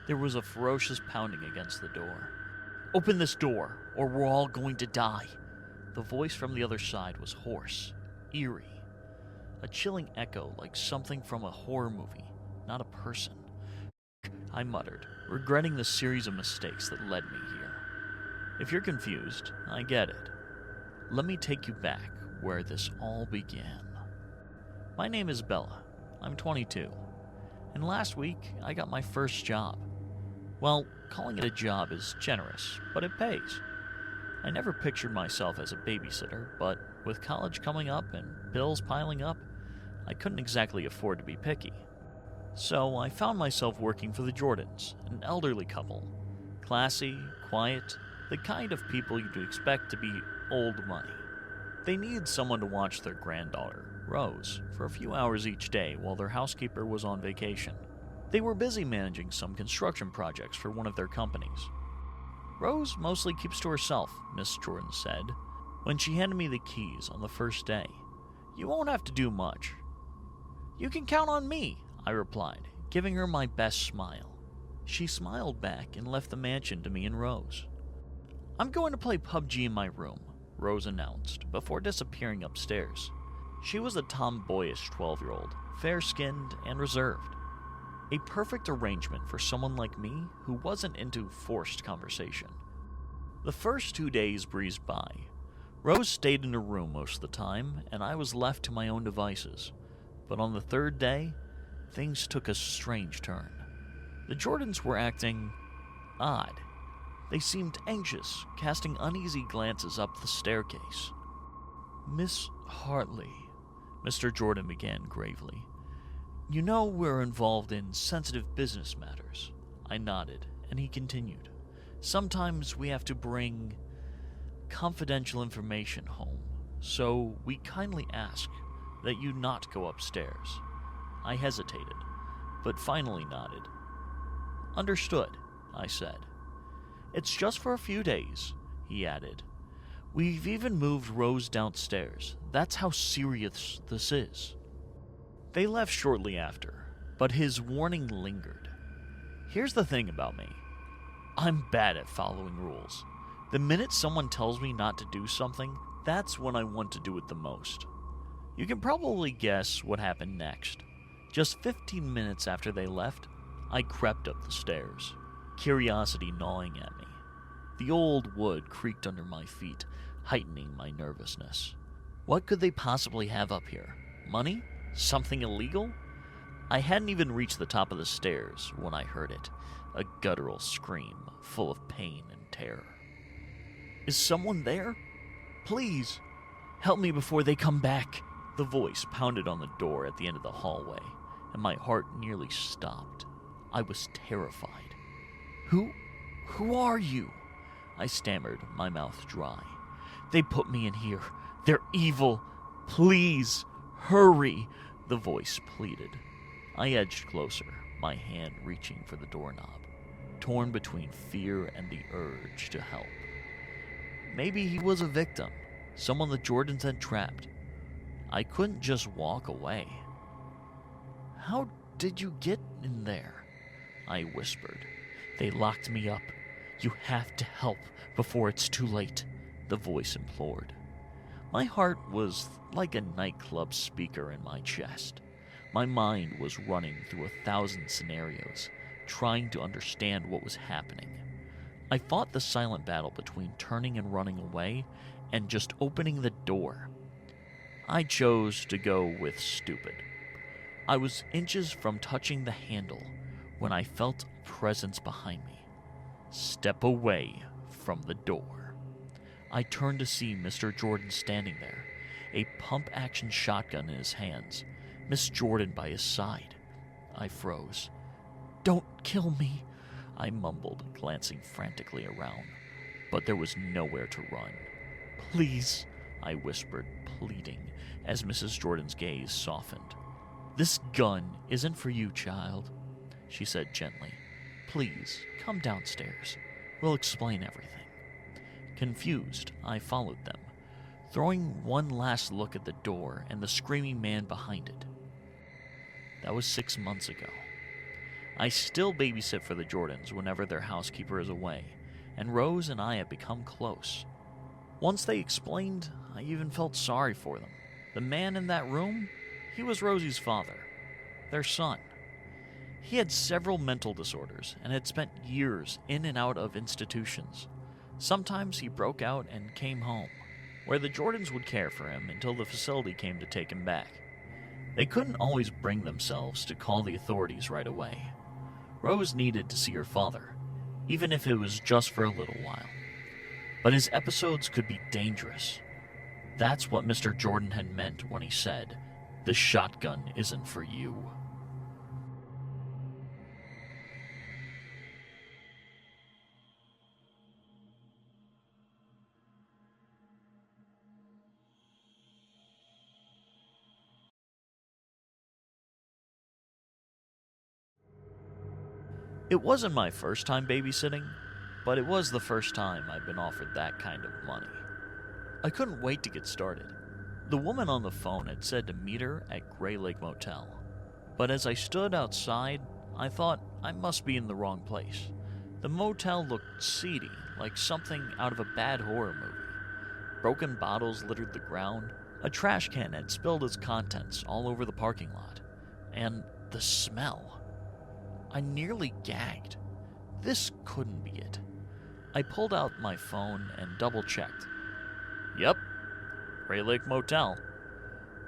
There was a ferocious pounding against the door. "Open this door, or we're all going to die." The voice from the other side was hoarse, eerie, a chilling echo like something from a horror movie, not a person. I muttered, regretting the series of mistakes that led me here. If you're confused, I get it. Let me take you back where this all began. My name is Bella. I'm 22. And last week, I got my first job. Well, calling it a job is generous, but it pays. I never pictured myself as a babysitter, but with college coming up and bills piling up, I couldn't exactly afford to be picky. So I found myself working for the Jordans, an elderly couple. Classy, quiet, the kind of people you'd expect to be old money. They needed someone to watch their granddaughter, Rose, for a few hours each day while their housekeeper was on vacation. They were busy managing some construction projects for one of their companies. "Rose mostly keeps to herself," Miss Jordan said, when she handed me the keys on the first day. "You won't have to do much." "You can count on me," I replied, giving her my best smile. She smiled back and left the mansion to me and Rose. "I'm going to play PUBG in my room," Rose announced, before disappearing upstairs. She was a tomboyish 12-year-old, fair-skinned and reserved. A perfect arrangement for someone like me who wasn't into forced conversation. The first 2 days breezed by. Rose stayed in her room most of the time, and I was left to my own devices. But on the third day, things took a strange turn. The Jordans were acting odd. They seemed anxious, casting uneasy glances up the staircase. "Miss Hartley," Mr. Jordan began gravely, "you know we're involved in sensitive business matters." I nodded, and he continued, "Sometimes we have to bring confidential information home, so we kindly ask that you not go upstairs." I hesitated, but finally nodded. "Understood," I said. "It's just for a few days," he added. "We've even moved Rose downstairs. That's how serious this is." They left shortly after, but his warning lingered. Here's the thing about me. I'm bad at following rules. The minute someone tells me not to do something, that's when I want to do it the most. You can probably guess what happened next. Just 15 minutes after they left, I crept up the stairs, curiosity gnawing at me. The old wood creaked under my feet, heightening my nervousness. What could they possibly have up here? Money? Something illegal? I hadn't even reached the top of the stairs when I heard it, a guttural scream full of pain and terror. "Is someone there? Please, help me before they come back." The voice pounded on the door at the end of the hallway, and my heart nearly stopped. I was terrified. Who are you?" I stammered, my mouth dry. "They put me in here. They're evil. Please, hurry," the voice pleaded. I edged closer, my hand reaching for the doorknob, torn between fear and the urge to help. Maybe he was a victim, someone the Jordans had trapped. I couldn't just walk away. "How did you get in there?" I whispered. "They locked me up. You have to help before it's too late," the voice implored. My heart was like a nightclub speaker in my chest. My mind was running through 1,000 scenarios, trying to understand what was happening. I fought the silent battle between turning and running away and just opening the door. I chose to go with stupid. I was inches from touching the handle when I felt a presence behind me. Step away from the door. I turned to see Mr. Jordan standing there, a pump-action shotgun in his hands, Miss Jordan by his side. I froze. "Don't kill me," I mumbled, glancing frantically around, but there was nowhere to run. "Please," I whispered, pleading, as Mrs. Jordan's gaze softened. "This gun isn't for you, child," she said gently. "Please, come downstairs. We'll explain everything." Confused, I followed them, throwing one last look at the door and the screaming man behind it. That was 6 months ago. I still babysit for the Jordans whenever their housekeeper is away, and Rose and I have become close. Once they explained, I even felt sorry for them. The man in that room, he was Rosie's father, their son. He had several mental disorders and had spent years in and out of institutions. Sometimes he broke out and came home, where the Jordans would care for him until the facility came to take him back. They couldn't always bring themselves to call the authorities right away. Rose needed to see her father, even if it was just for a little while. But his episodes could be dangerous. That's what Mr. Jordan had meant when he said, "The shotgun isn't for you." It wasn't my first time babysitting, but it was the first time I'd been offered that kind of money. I couldn't wait to get started. The woman on the phone had said to meet her at Gray Lake Motel, but as I stood outside, I thought I must be in the wrong place. The motel looked seedy, like something out of a bad horror movie. Broken bottles littered the ground, a trash can had spilled its contents all over the parking lot, and the smell. I nearly gagged. This couldn't be it. I pulled out my phone and double-checked. Yep, Gray Lake Motel.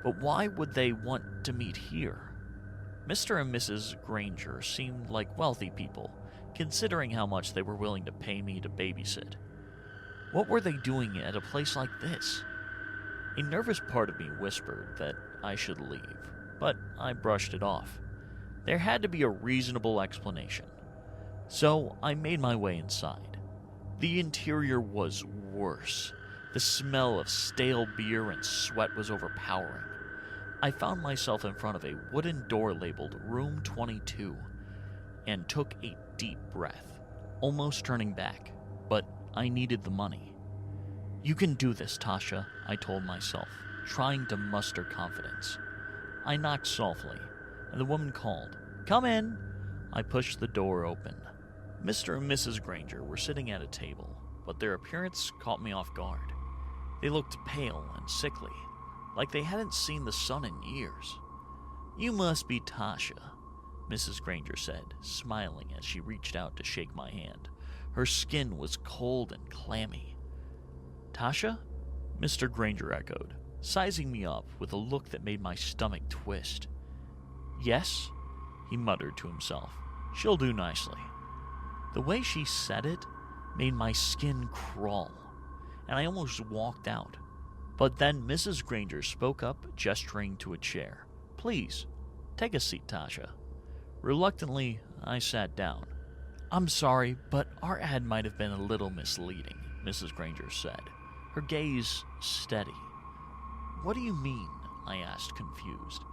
But why would they want to meet here? Mr. and Mrs. Granger seemed like wealthy people, considering how much they were willing to pay me to babysit. What were they doing at a place like this? A nervous part of me whispered that I should leave, but I brushed it off. There had to be a reasonable explanation. So I made my way inside. The interior was worse. The smell of stale beer and sweat was overpowering. I found myself in front of a wooden door labeled Room 22 and took a deep breath, almost turning back, but I needed the money. "You can do this, Tasha," I told myself, trying to muster confidence. I knocked softly, and the woman called, "Come in." I pushed the door open. Mr. and Mrs. Granger were sitting at a table, but their appearance caught me off guard. They looked pale and sickly, like they hadn't seen the sun in years. "You must be Tasha," Mrs. Granger said, smiling as she reached out to shake my hand. Her skin was cold and clammy. "Tasha?" Mr. Granger echoed, sizing me up with a look that made my stomach twist. "Yes?" he muttered to himself. "She'll do nicely." The way she said it made my skin crawl, and I almost walked out. But then Mrs. Granger spoke up, gesturing to a chair. "Please, take a seat, Tasha." Reluctantly, I sat down. "I'm sorry, but our ad might have been a little misleading," Mrs. Granger said, her gaze steady. "What do you mean?" I asked, confused.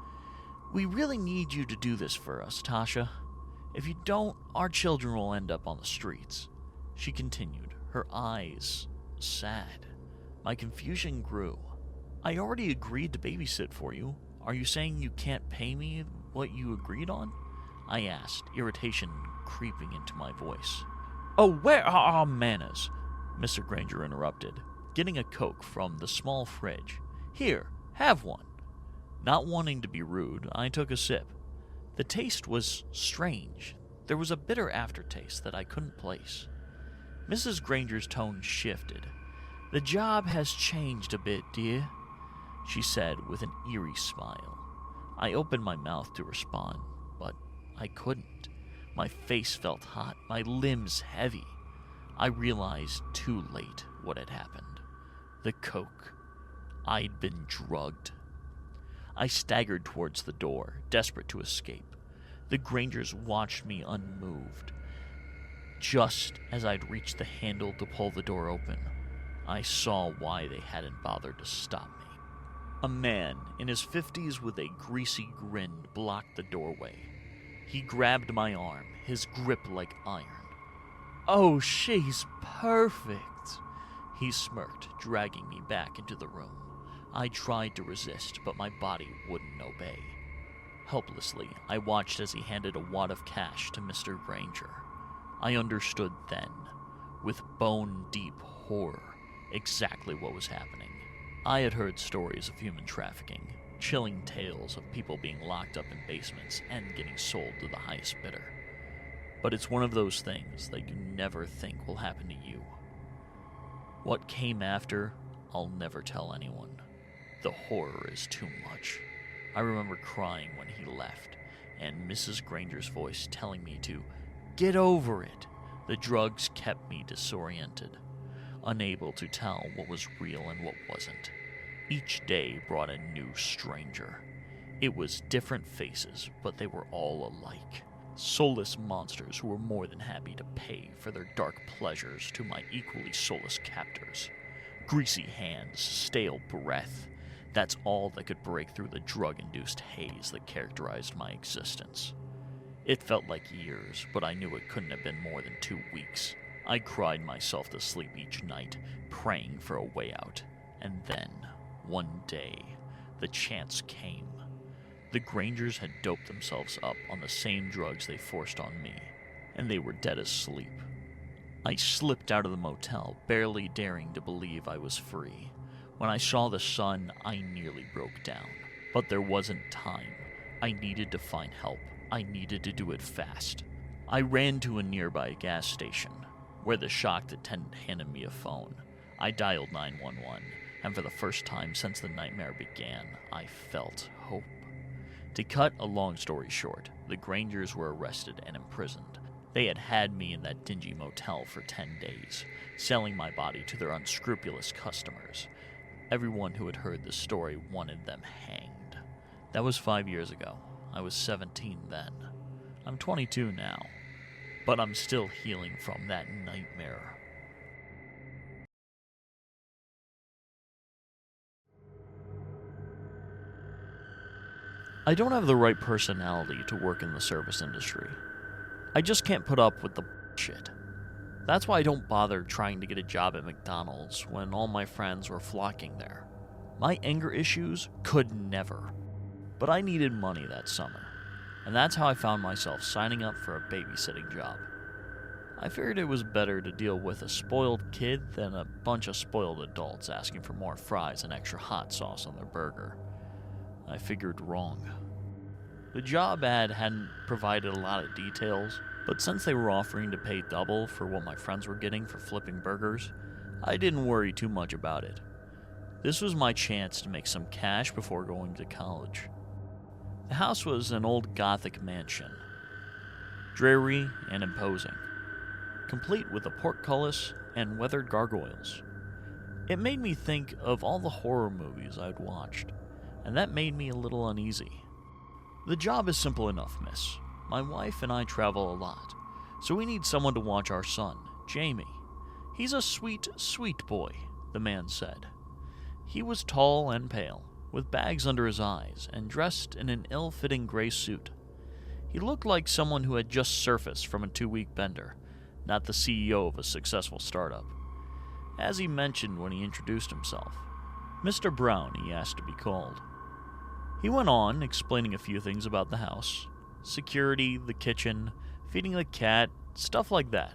"We really need you to do this for us, Tasha. If you don't, our children will end up on the streets," she continued, her eyes sad. My confusion grew. "I already agreed to babysit for you. Are you saying you can't pay me what you agreed on?" I asked, irritation creeping into my voice. "Oh, where are our manners?" Mr. Granger interrupted, getting a Coke from the small fridge. "Here, have one." Not wanting to be rude, I took a sip. The taste was strange. There was a bitter aftertaste that I couldn't place. Mrs. Granger's tone shifted. "The job has changed a bit, dear," she said with an eerie smile. I opened my mouth to respond, but I couldn't. My face felt hot, my limbs heavy. I realized too late what had happened. The Coke. I'd been drugged. I staggered towards the door, desperate to escape. The Grangers watched me unmoved. Just as I'd reached the handle to pull the door open, I saw why they hadn't bothered to stop me. A man in his 50s with a greasy grin blocked the doorway. He grabbed my arm, his grip like iron. "Oh, she's perfect," he smirked, dragging me back into the room. I tried to resist, but my body wouldn't obey. Helplessly, I watched as he handed a wad of cash to Mr. Granger. I understood then, with bone-deep horror, exactly what was happening. I had heard stories of human trafficking, chilling tales of people being locked up in basements and getting sold to the highest bidder. But it's one of those things that you never think will happen to you. What came after, I'll never tell anyone. The horror is too much. I remember crying when he left, and Mrs. Granger's voice telling me to get over it. The drugs kept me disoriented, unable to tell what was real and what wasn't. Each day brought a new stranger. It was different faces, but they were all alike. Soulless monsters who were more than happy to pay for their dark pleasures to my equally soulless captors. Greasy hands, stale breath. That's all that could break through the drug-induced haze that characterized my existence. It felt like years, but I knew it couldn't have been more than 2 weeks. I cried myself to sleep each night, praying for a way out. And then, one day, the chance came. The Grangers had doped themselves up on the same drugs they forced on me, and they were dead asleep. I slipped out of the motel, barely daring to believe I was free. When I saw the sun, I nearly broke down. But there wasn't time. I needed to find help. I needed to do it fast. I ran to a nearby gas station, where the shocked attendant handed me a phone. I dialed 911, and for the first time since the nightmare began, I felt hope. To cut a long story short, the Grangers were arrested and imprisoned. They had had me in that dingy motel for 10 days, selling my body to their unscrupulous customers. Everyone who had heard the story wanted them hanged. That was 5 years ago. I was 17 then. I'm 22 now, but I'm still healing from that nightmare. I don't have the right personality to work in the service industry. I just can't put up with the shit. That's why I don't bother trying to get a job at McDonald's when all my friends were flocking there. My anger issues could never. But I needed money that summer, and that's how I found myself signing up for a babysitting job. I figured it was better to deal with a spoiled kid than a bunch of spoiled adults asking for more fries and extra hot sauce on their burger. I figured wrong. The job ad hadn't provided a lot of details, but since they were offering to pay double for what my friends were getting for flipping burgers, I didn't worry too much about it. This was my chance to make some cash before going to college. The house was an old Gothic mansion, dreary and imposing, complete with a portcullis and weathered gargoyles. It made me think of all the horror movies I'd watched, and that made me a little uneasy. The job is simple enough, miss. My wife and I travel a lot, so we need someone to watch our son, Jamie. He's a sweet, sweet boy, the man said. He was tall and pale, with bags under his eyes, and dressed in an ill-fitting gray suit. He looked like someone who had just surfaced from a 2-week bender, not the CEO of a successful startup. As he mentioned when he introduced himself, Mr. Brown he asked to be called. He went on, explaining a few things about the house. Security, the kitchen, feeding the cat, stuff like that.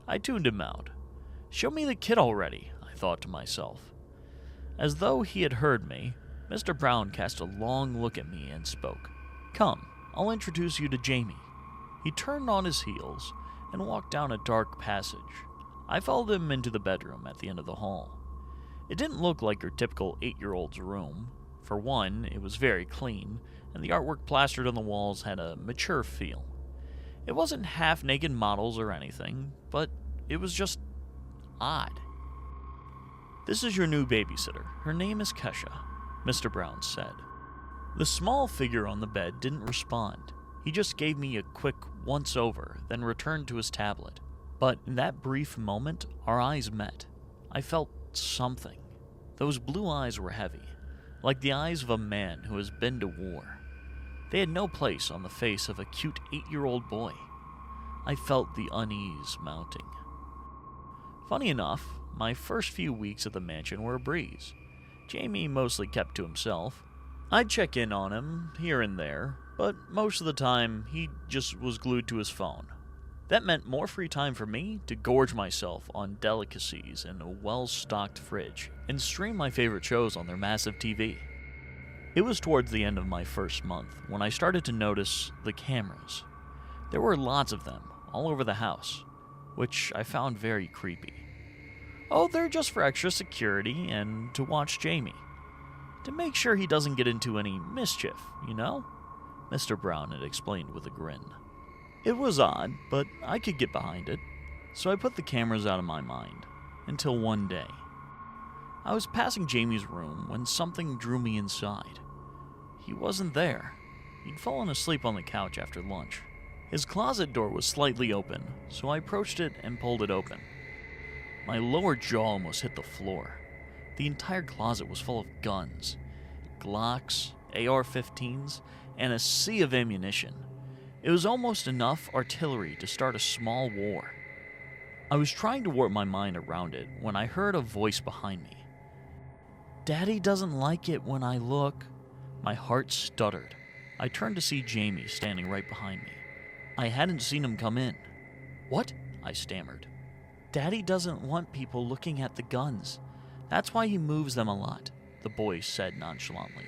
I tuned him out. Show me the kid already, I thought to myself. As though he had heard me, Mr. Brown cast a long look at me and spoke. Come, I'll introduce you to Jamie. He turned on his heels and walked down a dark passage. I followed him into the bedroom at the end of the hall. It didn't look like your typical 8-year-old's room. For one, it was very clean, and the artwork plastered on the walls had a mature feel. It wasn't half-naked models or anything, but it was just odd. This is your new babysitter. Her name is Kesha, Mr. Brown said. The small figure on the bed didn't respond. He just gave me a quick once-over, then returned to his tablet. But in that brief moment, our eyes met. I felt something. Those blue eyes were heavy, like the eyes of a man who has been to war. They had no place on the face of a cute 8-year-old boy. I felt the unease mounting. Funny enough, my first few weeks at the mansion were a breeze. Jamie mostly kept to himself. I'd check in on him here and there, but most of the time he just was glued to his phone. That meant more free time for me to gorge myself on delicacies in a well-stocked fridge and stream my favorite shows on their massive TV. It was towards the end of my first month when I started to notice the cameras. There were lots of them all over the house, which I found very creepy. Oh, they're just for extra security and to watch Jamie. To make sure he doesn't get into any mischief, you know? Mr. Brown had explained with a grin. It was odd, but I could get behind it, so I put the cameras out of my mind, until one day. I was passing Jamie's room when something drew me inside. He wasn't there. He'd fallen asleep on the couch after lunch. His closet door was slightly open, so I approached it and pulled it open. My lower jaw almost hit the floor. The entire closet was full of guns, Glocks, AR-15s, and a sea of ammunition. It was almost enough artillery to start a small war. I was trying to warp my mind around it when I heard a voice behind me. "Daddy doesn't like it when I look." My heart stuttered. I turned to see Jamie standing right behind me. I hadn't seen him come in. "What?" I stammered. "Daddy doesn't want people looking at the guns. That's why he moves them a lot," the boy said nonchalantly.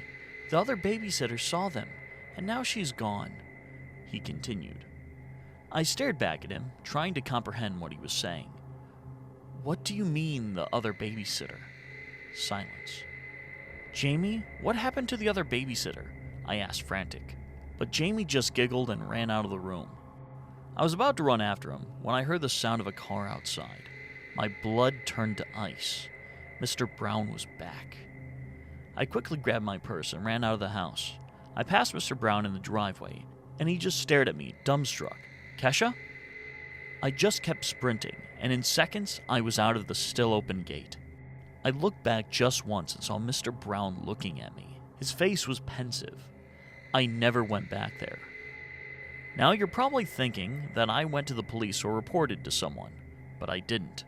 "The other babysitter saw them, and now she's gone," he continued. I stared back at him, trying to comprehend what he was saying. "What do you mean, the other babysitter?" Silence. "Jamie, what happened to the other babysitter?" I asked, frantic. But Jamie just giggled and ran out of the room. I was about to run after him when I heard the sound of a car outside. My blood turned to ice. Mr. Brown was back. I quickly grabbed my purse and ran out of the house. I passed Mr. Brown in the driveway, and he just stared at me, dumbstruck. "Kesha?" I just kept sprinting, and in seconds, I was out of the still-open gate. I looked back just once and saw Mr. Brown looking at me. His face was pensive. I never went back there. Now you're probably thinking that I went to the police or reported to someone, but I didn't.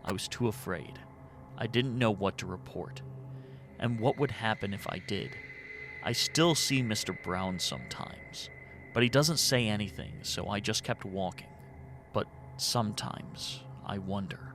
I was too afraid. I didn't know what to report. And what would happen if I did? I still see Mr. Brown sometimes, but he doesn't say anything, so I just kept walking. But sometimes I wonder.